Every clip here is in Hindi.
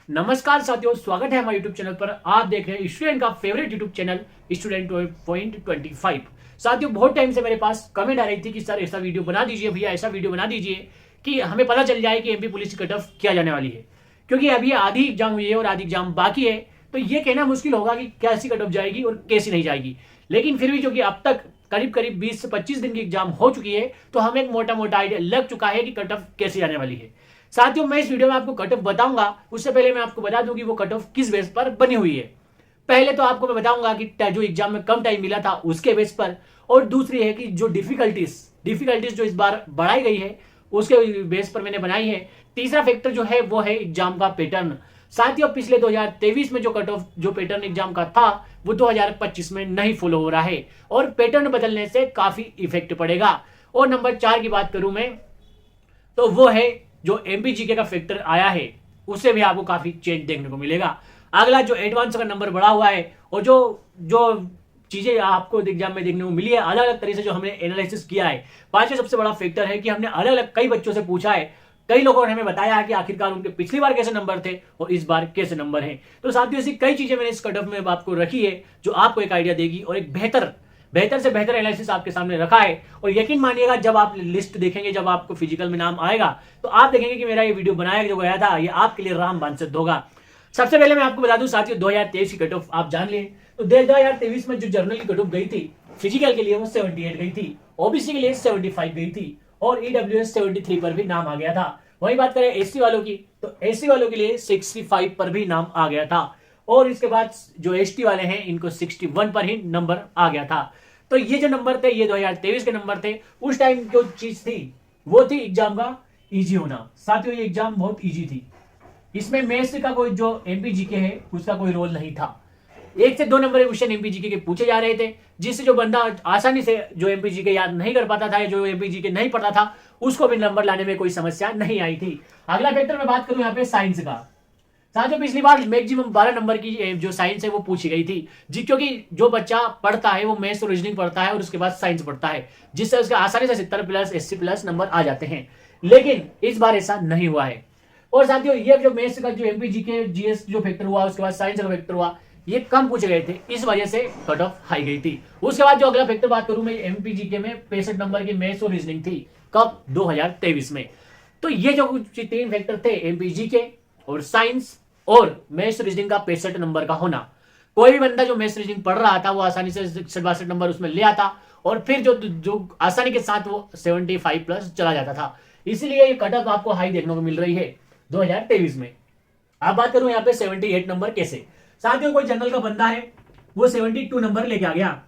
नमस्कार साथियों, स्वागत है हमारे यूट्यूब चैनल पर। आप देख रहे हैं स्टूडेंट का favourite YouTube channel student point 25। साथियों, बहुत टाइम से मेरे पास कमेंट आ रही थी कि सर ऐसा वीडियो बना दीजिए, भैया ऐसा वीडियो बना दीजिए कि हमें पता चल जाए कि एमपी पुलिस की कट ऑफ क्या जाने वाली है। क्योंकि अभी आधी एग्जाम हुई है और आधी एग्जाम बाकी है, तो ये कहना मुश्किल होगा कि कैसी कट ऑफ जाएगी और कैसी नहीं जाएगी। लेकिन फिर भी जो कि अब तक करीब करीब 20 से 25 दिन की एग्जाम हो चुकी है, तो हमें एक मोटा मोटा आइडिया लग चुका है कि कट ऑफ कैसे जाने वाली है। साथियों, मैं इस वीडियो में आपको कट ऑफ बताऊंगा, उससे पहले मैं आपको बता दूं कि वो कट ऑफ किस बेस पर बनी हुई है। पहले तो आपको मैं बताऊंगा कि जो एग्जाम में कम टाइम मिला था उसके बेस पर, और दूसरी है कि जो डिफिकल्टीज जो इस बार बढ़ाई गई है उसके बेस पर मैंने बनाई है। तीसरा फैक्टर जो है वो है एग्जाम का पैटर्न। साथियों, पिछले 2023 में जो कट ऑफ जो पैटर्न एग्जाम का था वो 2025 में नहीं फॉलो हो रहा है, और पैटर्न बदलने से काफी इफेक्ट पड़ेगा। और नंबर 4 की बात करूं मैं, तो वो है जो एमपीजीके का फैक्टर आया है, उससे भी आपको काफी चेंज देखने को मिलेगा। अगला जो एडवांस का नंबर बढ़ा हुआ है, और जो जो चीजें आपको एग्जाम में देखने को मिली है अलग अलग तरीके से जो हमने एनालिसिस किया है। पांचवें सबसे बड़ा फैक्टर है कि हमने अलग अलग कई बच्चों से पूछा है, कई लोगों ने हमें बताया है कि आखिरकार उनके पिछली बार कैसे नंबर थे और इस बार कैसे नंबर हैं। तो साथियों, ऐसी कई चीजें मैंने इस कट ऑफ में आपको रखी है जो आपको एक आइडिया देगी और एक बेहतर से बेहतर एनालिसिस आपके सामने रखा है। और यकीन मानिएगा, जब आप लिस्ट देखेंगे, जब आपको फिजिकल में नाम आएगा, तो आप देखेंगे कि मेरा ये वीडियो बनाया जो गया था ये आपके लिए रामबाण सिद्ध होगा। सबसे पहले मैं आपको बता दूं साथियों, 2023 की कट ऑफ आप जान लिए। तो 2023 में जो जर्नल की कट ऑफ गई थी, फिजिकल के लिए वो 78 गई थी, ओबीसी के लिए 75 गई थी, और ईडब्ल्यूएस 73 पर भी नाम आ गया था। वही बात करें एससी वालों की, तो एससी वालों के लिए 65 पर भी नाम आ गया था, और इसके बाद जो एसटी वाले हैं इनको 61 पर ही नंबर आ गया था। तो ये जो नंबर थे ये 2023 के नंबर थे। उस टाइम जो चीज थी वो थी एग्जाम का इजी होना। साथियों, ये एग्जाम बहुत इजी थी, इसमें मैथ्स का कोई जो एमपीजीके है उसका कोई रोल नहीं था। 1 से 2 नंबर के क्वेश्चन एमपीजीके के पूछे जा रहे थे, जिससे जो बंदा आसानी से जो एमपीजीके याद नहीं कर पाता था या जो एमपीजीके नहीं पढ़ता था उसको भी नंबर लाने में कोई समस्या नहीं आई थी। अगला फैक्टर मैं बात करूं यहाँ पे साइंस का। साथियों, पिछली बार मैक्सिमम 12 नंबर की जो साइंस है वो पूछी गई थी, जी, क्योंकि जो बच्चा पढ़ता है वो मैथ्स और रीजनिंग पढ़ता है और उसके बाद साइंस पढ़ता है, जिससे उसके आसानी से 70 प्लस 80 प्लस नंबर आ जाते हैं। लेकिन इस बार ऐसा नहीं हुआ है। और साथियों, ये जो मैथ्स का जो एमपीजीके जीएस जो फैक्टर हुआ, उसके बाद साइंस का फैक्टर हुआ, ये कम पूछे गए थे, इस वजह से कट ऑफ हाई गई थी। उसके बाद जो अगला फैक्टर बात करूं मैं, एमपीजीके में 65 नंबर की मैथ्स और रीजनिंग थी, कब? 2023 में। तो ये जो कुछ 3 फैक्टर थे, एमपीजीके और साइंस और मैथ्स रीजनिंग का 65 नंबर का होना, कोई भी बंदा जो मैथ्स रीजनिंग पढ़ रहा था वो आसानी से 62 नंबर उसमें ले आता, और फिर जो जो आसानी के साथ वो 75 प्लस चला जाता था। इसीलिए ये कट ऑफ आपको हाई देखने को मिल रही है 2023 में। आप बात करूं यहाँ पे 78 नंबर कैसे। साथियों, कोई जनरल का बंदा है, वो 72 नंबर लेके आ गया,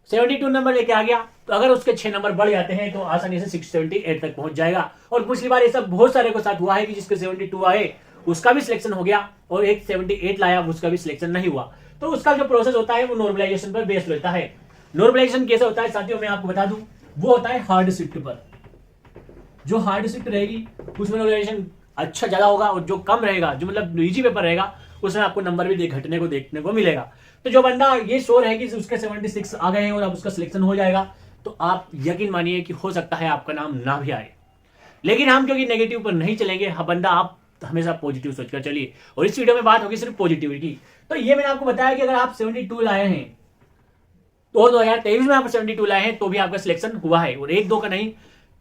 72 नंबर लेके आ गया, तो अगर उसके 6 नंबर बढ़ जाते हैं तो आसानी से 678 तक पहुंच जाएगा। और पिछली बार ऐसा बहुत सारे को साथ हुआ है कि जिसके 72 आए उसका भी सिलेक्शन हो गया, और एक 78 लाया उसका भी सिलेक्शन नहीं हुआ। तो उसका जो प्रोसेस होता है वो नॉर्मलाइजेशन पर बेस्ड रहता है। नॉर्मलाइजेशन कैसे होता है साथियों, मैं आपको बता दूं, वो होता है हार्ड शिफ्ट पर। जो हार्ड शिफ्ट रहेगी उसमें नॉर्मलाइजेशन अच्छा ज्यादा होगा, और जो कम रहेगा, जो मतलब इजी पेपर रहेगा, उसमें आपको नंबर भी घटने को देखने को मिलेगा। तो जो बंदा ये श्योर है कि उसके 76 आ गए हैं और अब उसका सिलेक्शन हो जाएगा, तो आप यकीन मानिए कि हो सकता है आपका नाम ना भी आए। लेकिन हम क्योंकि नेगेटिव पर नहीं चलेंगे, बंदा आप हमेशा पॉजिटिव सोचकर चलिए, और इस वीडियो में बात होगी सिर्फ पॉजिटिव की। तो ये मैंने आपको बताया कि अगर आप 72 लाए हैं, तो 2023 में आप 72 लाए हैं, तो भी आपका सिलेक्शन हुआ है, और 1-2 का नहीं,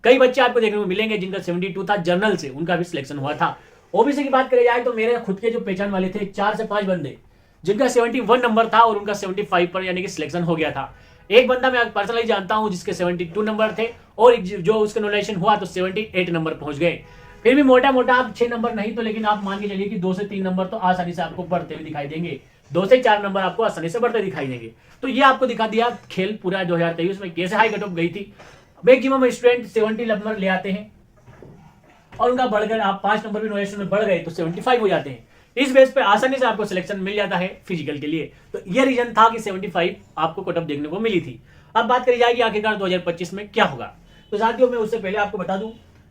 कई बच्चे आपको देखने को मिलेंगे जिनका 72 था जर्नल से, उनका भी सिलेक्शन हुआ था। ओबीसी की बात करी जाए तो मेरे खुद के जो पहचान वाले थे 4 से 5 बंदे जिनका 71 नंबर था और उनका 75 पर यानी कि सिलेक्शन हो गया था। एक बंदा मैं पर्सनली जानता हूं जिसके 72 नंबर थे, और जो उसका नॉमिनेशन हुआ तो 78 नंबर पहुंच गए। फिर भी मोटा मोटा आप 6 नंबर नहीं तो, लेकिन आप मान के चलिए कि 2 से 3 नंबर तो आसानी से आपको बढ़ते हुए दिखाई देंगे, 2 से 4 नंबर आपको आसानी से बढ़ते दिखाई देंगे। तो ये आपको दिखा दिया खेल पूरा 2023 में कैसे हाई कट ऑफ गई थी। मैक्सिमम स्टूडेंट 70 नंबर ले आते हैं, और उनका बढ़कर आप 5 नंबर भी नॉमिनेशन में बढ़ गए तो 75 हो जाते हैं। इस बेस पे आसानी से आपको सिलेक्शन मिल जाता है फिजिकल के लिए। तो यह रीजन था कि 75 आपको कट ऑफ देखने को मिली थी। अब बात करी जाएगी आखिरकार 2025 में क्या होगा। तो साथियों, मैं उससे पहले आपको बता दूं,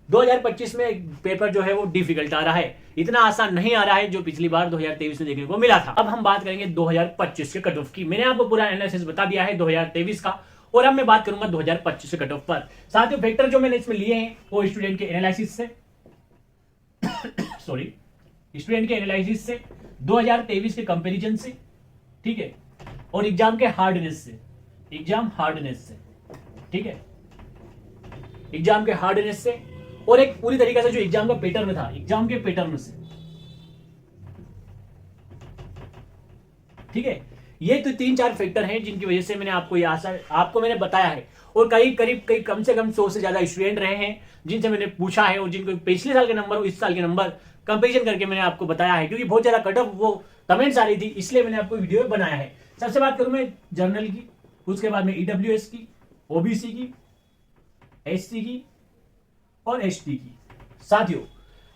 2025 में पेपर जो है वो डिफिकल्ट आ रहा है, इतना आसान नहीं आ रहा है जो पिछली बार 2023 में देखने को मिला था। अब हम बात करेंगे 2025 के कट ऑफ की। मैंने आपको पूरा एनालिसिस बता दिया है 2023 का, और अब मैं बात करूंगा 2025 के कट ऑफ पर। साथियों, फैक्टर जो मैंने इसमें लिए हैं वो स्टूडेंट के एनालिसिस से सॉरी स्टूडेंट के एनालिसिस से, 2023 के कंपैरिजन से, ठीक है, और एग्जाम के हार्डनेस से, एग्जाम हार्डनेस से, ठीक है, एग्जाम के हार्डनेस से, और एक पूरी तरीके से जो एग्जाम का पैटर्न था, एग्जाम के पैटर्न से, ठीक है। ये तो 3-4 फैक्टर हैं जिनकी वजह से मैंने आपको ये आशा आपको मैंने बताया है, और कई कम से कम 100 से ज्यादा स्टूडेंट रहे हैं जिनसे मैंने पूछा है, और जिनको पिछले साल के नंबर और इस साल के नंबर कंपेरिजन करके मैंने आपको बताया है, क्योंकि बहुत ज्यादा कट ऑफ वो कमेंट्स आ रही थी, इसलिए मैंने आपको वीडियो बनाया है। सबसे बात करूं मैं जर्नल की, उसके बाद में ईडब्ल्यूएस की, ओबीसी की, एससी की और एसटी की। साथियों,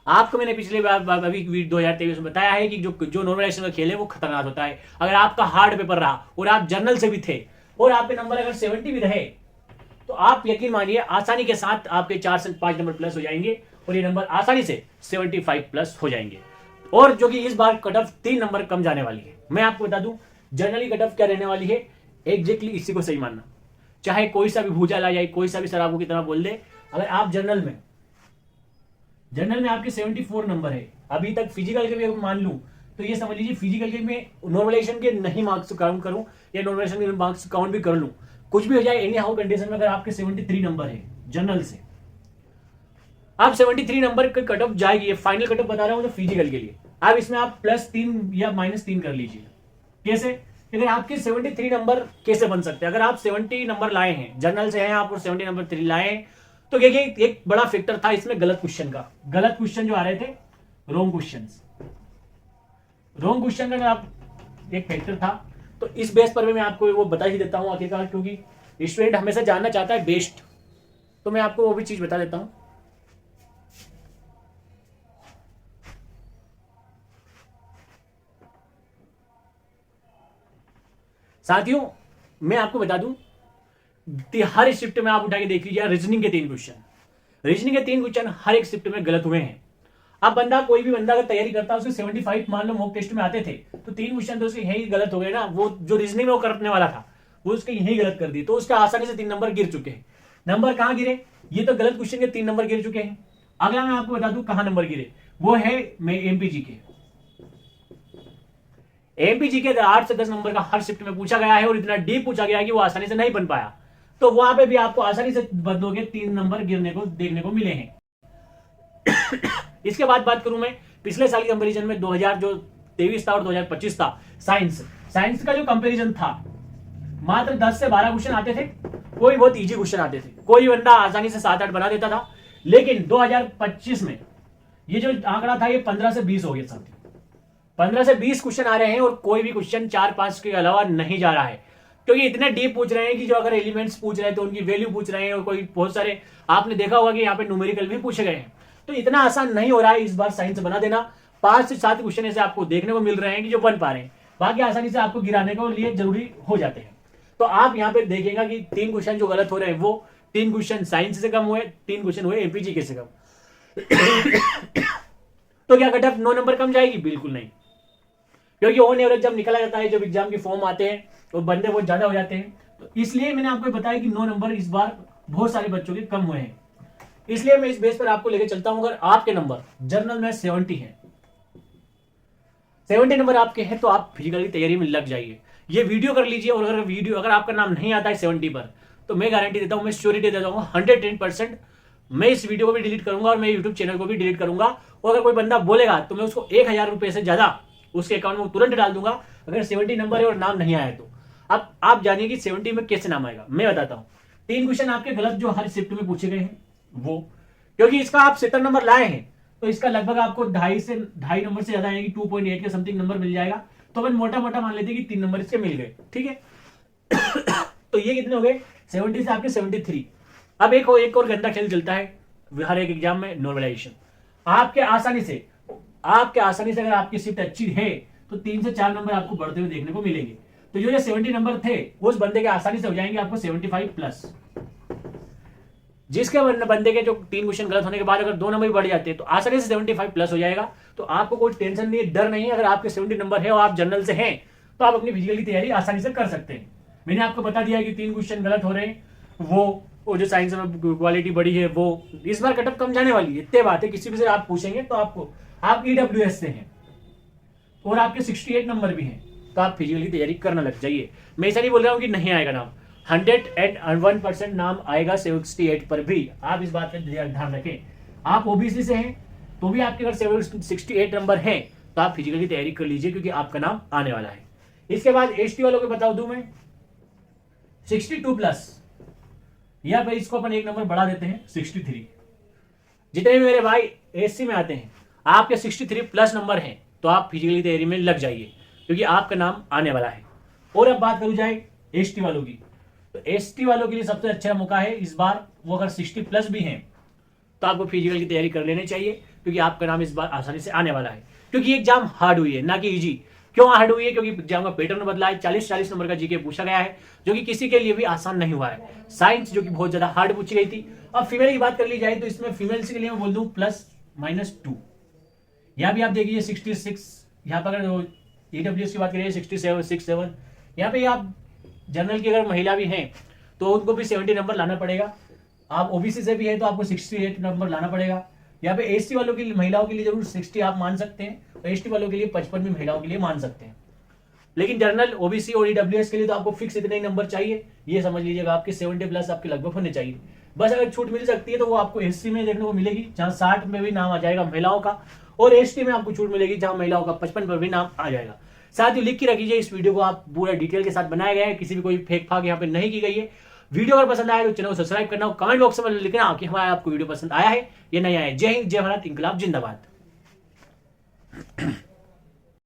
आपको मैंने पिछले बार अभी 2023 में बताया है कि जो नॉर्मलाइजेशन का खेल है वो खतरनाक होता है। अगर आपका हार्ड पेपर रहा और आप जर्नल से भी थे और आपके नंबर अगर 70 भी रहे, तो आप यकीन मानिए आसानी के साथ आपके 4 से 5 नंबर प्लस हो जाएंगे, और ये नंबर आसानी से 75 प्लस हो जाएंगे। और जो कि इस बार कट ऑफ 3 नंबर कम जाने वाली है। मैं आपको बता दूं जनरली कट ऑफ क्या रहने वाली है, एग्जैक्टली इसी को सही मानना, चाहे कोई सा भी भूचाल आ जाए, कोई सा भी शराबों की तरह बोल दे। अगर आप जनरल में आपके 74 नंबर है, अभी तक फिजिकल के भी मान लूं तो ये समझ लीजिए फिजिकल के में नॉर्मलाइजेशन के नहीं मार्क्स काउंट करूं या नॉर्मलाइजेशन के मार्क्स काउंट भी कर लूं, कुछ भी हो जाए, एनी हाउ कंडीशन में अगर आपके 73 नंबर है जनरल से, आप 73 नंबर का कट ऑफ जाएगी, ये फाइनल कट ऑफ बता रहा हूं तो फिजिकल के लिए। अब इसमें आप +3 या -3 कर लीजिए। कैसे? अगर आपके 73 नंबर कैसे बन सकते हैं? अगर आप 70 नंबर लाए हैं, जनरल से हैं आप और 70 नंबर 3 लाए हैं, तो देखिए एक बड़ा फैक्टर था इसमें गलत क्वेश्चन का। गलत क्वेश्चन जो आ रहे थे, रॉन्ग क्वेश्चन का आप एक फैक्टर था। तो इस बेस पर भी मैं आपको वो बता ही देता हूं आखिरकार, क्योंकि स्टूडेंट हमेशा जानना चाहता है बेस्ट, तो मैं आपको वो भी चीज बता देता हूं। साथियों, मैं आपको बता दूं हर शिफ्ट में आप उठा के देख लीजिए रीजनिंग के 3 क्वेश्चन हर एक शिफ्ट में गलत हुए हैं। अब कोई भी बंदा अगर तैयारी करता है, उसके 75 मान लो मॉक टेस्ट में आते थे, तो 3 क्वेश्चन तो उसके यही गलत हो गए ना। वो जो रीजनिंग में वो करने वाला था वो उसके यही गलत कर दी, तो उसका आसानी से 3 नंबर गिर चुके हैं। नंबर कहां गिरे? ये तो गलत क्वेश्चन के 3 नंबर गिर चुके हैं। अगला मैं आपको बता दूं कहां नंबर गिरे, वो है एमपीजी के 8 से 10 नंबर का हर शिफ्ट में पूछा गया है, और इतना डीप पूछा गया है कि वो आसानी से नहीं बन पाया। तो वहां पे भी आपको आसानी से बदलोगे 3 नंबर गिरने को देखने को मिले हैं। इसके बाद बात करूं मैं पिछले साल के कंपैरिजन में 2023 था और 2025 था। साइंस का जो कंपैरिजन था, मात्र 10 से 12 क्वेश्चन आते थे, कोई बहुत इजी क्वेश्चन आते थे, कोई बंदा आसानी से 7-8 बना देता था। लेकिन 2025 में ये जो आंकड़ा था ये 15 से 20 हो गया साथियों। 15 से 20 क्वेश्चन आ रहे हैं, और कोई भी क्वेश्चन 4-5 के अलावा नहीं जा रहा है, क्योंकि इतने डीप पूछ रहे हैं कि जो अगर एलिमेंट्स पूछ रहे हैं तो उनकी वैल्यू पूछ रहे हैं, और कोई बहुत सारे आपने देखा होगा कि यहाँ पे न्यूमेरिकल भी पूछे गए हैं। तो इतना आसान नहीं हो रहा है इस बार साइंस बना देना। 5 से 7 क्वेश्चन ऐसे आपको देखने को मिल रहे हैं कि जो बन पा रहे हैं, बाकी आसानी से आपको गिराने के लिए जरूरी हो जाते हैं। तो आप यहाँ पे देखेंगे कि 3 क्वेश्चन जो गलत हो रहे हैं, वो 3 क्वेश्चन साइंस से कम हुए, 3 क्वेश्चन हुए एमपीजी के से कम। तो क्या कट ऑफ 9 नंबर कम जाएगी? बिल्कुल नहीं, क्योंकि ऑन एवरेज जब निकला जाता है, जब एग्जाम के फॉर्म आते हैं तो बंदे बहुत ज्यादा हो जाते हैं। तो इसलिए मैंने आपको बताया कि 9 नंबर इस बार बहुत सारे बच्चों के कम हुए हैं। इसलिए मैं इस बेस पर आपको लेकर चलता हूं। अगर आपके नंबर जनरल में 70 हैं, 70 नंबर आपके हैं, तो आप फिजिकल की तैयारी में लग जाइए। ये वीडियो कर लीजिए, और अगर आपका नाम नहीं आता है 70 पर, तो मैं गारंटी देता हूं, मैं श्योरिटी देता हूं 110% मैं इस वीडियो को भी डिलीट करूंगा और मैं यूट्यूब चैनल को भी डिलीट करूंगा। और अगर कोई बंदा बोलेगा तो मैं उसको 1000 रुपए से ज्यादा उसके अकाउंट में तुरंत डाल दूंगा, अगर 70 नंबर है और नाम नहीं आया तो। अब आप जानिए कि 70 में कैसे नाम आएगा, मैं बताता हूं। 3 क्वेश्चन आपके गलत जो हर शिफ्ट में पूछे गए हैं वो, क्योंकि इसका आप 70 नंबर लाए हैं, तो इसका लगभग आपको 2.5 नंबर से ज्यादा यानी कि 2.8 के समथिंग नंबर मिल जाएगा। तो अपन मोटा मोटा मान लेते हैं कि 3 नंबर इसके मिल गए, ठीक है। तो ये कितने हो गए? 70 से आपके 73। अब एक और गंदा खेल चलता है हर एक एग्जाम में, नॉर्मलाइजेशन। आपके आसानी से अगर आपकी शिफ्ट अच्छी है तो 3 से 4 नंबर आपको बढ़ते हुए देखने को मिलेंगे। तो जो 70 नंबर थे उस बंदे के आसानी से हो जाएंगे आपको 75 प्लस। जिसके बंदे के जो 3 क्वेश्चन गलत होने के बाद अगर 2 नंबर भी बढ़ जाते हैं तो आसानी से 75 प्लस हो जाएगा। तो आपको कोई टेंशन नहीं है, डर नहीं है। अगर आपके 70 नंबर है और आप जनरल से हैं तो आप अपनी फिजिकल की तैयारी आसानी से कर सकते हैं। मैंने आपको बता दिया कि 3 क्वेश्चन गलत हो रहे हैं, वो जो साइंस में क्वालिटी बढ़ी है, वो इस बार कटअप कम जाने वाली है, इतने बात है। किसी भी से आप पूछेंगे तो आपको आप ईडब्ल्यूएस से हैं और आपके 68 नंबर भी हैं, तो आप फिजिकल की तैयारी करना लग जाइए। मैं ऐसा नहीं बोल रहा हूँ कि नहीं आएगा नाम, 101% नाम आएगा 68 पर भी। आप इस बात का ध्यान रखें। आप ओबीसी से हैं तो भी आपके अगर 68 नंबर हैं तो आप फिजिकल की तैयारी कर लीजिए, क्योंकि आपका नाम आने वाला है। इसके बाद एसटी वालों को बता दूं मैं, 62+, या भाई इसको अपन एक नंबर बढ़ा देते हैं 63। जितने भी मेरे भाई एससी में आते हैं, आपके 63+ नंबर हैं तो आप फिजिकल की तैयारी में लग जाइए, क्योंकि आपका नाम आने वाला है। और अब बात करूं जाए एसटी वालों की, तो एसटी वालों के लिए सबसे अच्छा मौका है इस बार। वो अगर 60+ भी हैं तो आपको फिजिकल की तैयारी कर लेनी चाहिए, क्योंकि आपका नाम इस बार आसानी से आने वाला है। क्योंकि एग्जाम हार्ड हुई है, ना कि इजी। क्यों हार्ड हुई है? क्योंकि एग्जाम का पैटर्न बदला है। 40-40 नंबर का जीके पूछा गया है, जो कि किसी के लिए भी आसान नहीं हुआ है। साइंस जो कि बहुत ज्यादा हार्ड पूछी गई थी। अब फीमेल की बात कर ली जाए तो इसमें फीमेल्स के लिए मैं बोल दूं +-2। यहाँ भी आप देखिए 66, यहाँ पर अगर ईडब्ल्यूएस की बात करिए 67। यहाँ पे आप जनरल की अगर महिला भी हैं तो उनको भी 70 नंबर लाना पड़ेगा। आप ओबीसी से भी है तो आपको 68 नंबर लाना पड़ेगा। यहाँ पे एसटी वालों के लिए, महिलाओं के लिए जरूर 60 आप मान सकते हैं, और एसटी वालों के लिए 55 भी महिलाओं के लिए मान सकते हैं। लेकिन जनरल, ओबीसी और ईडब्ल्यूएस के लिए तो आपको फिक्स इतने ही नंबर चाहिए। ये समझ लीजिएगा आपके 70+ आपके लगभग होने चाहिए। बस अगर छूट मिल सकती है तो वो आपको एससी में देखने को मिलेगी, जहां 60 में भी नाम आ जाएगा महिलाओं का, और एसटी में आपको छूट मिलेगी जहां महिलाओं का 55 पर भी नाम आ जाएगा। साथ ही लिख के रखिए, इस वीडियो को आप पूरा डिटेल के साथ बनाया गया है, किसी भी कोई फेक फाक यहाँ पे नहीं की गई है। वीडियो अगर पसंद आया तो चैनल को सब्सक्राइब करना, कमेंट बॉक्स में लिखना कि हमारा आपको वीडियो पसंद आया है या नहीं आया है। जय हिंद, जय भारत, इंकलाब जिंदाबाद।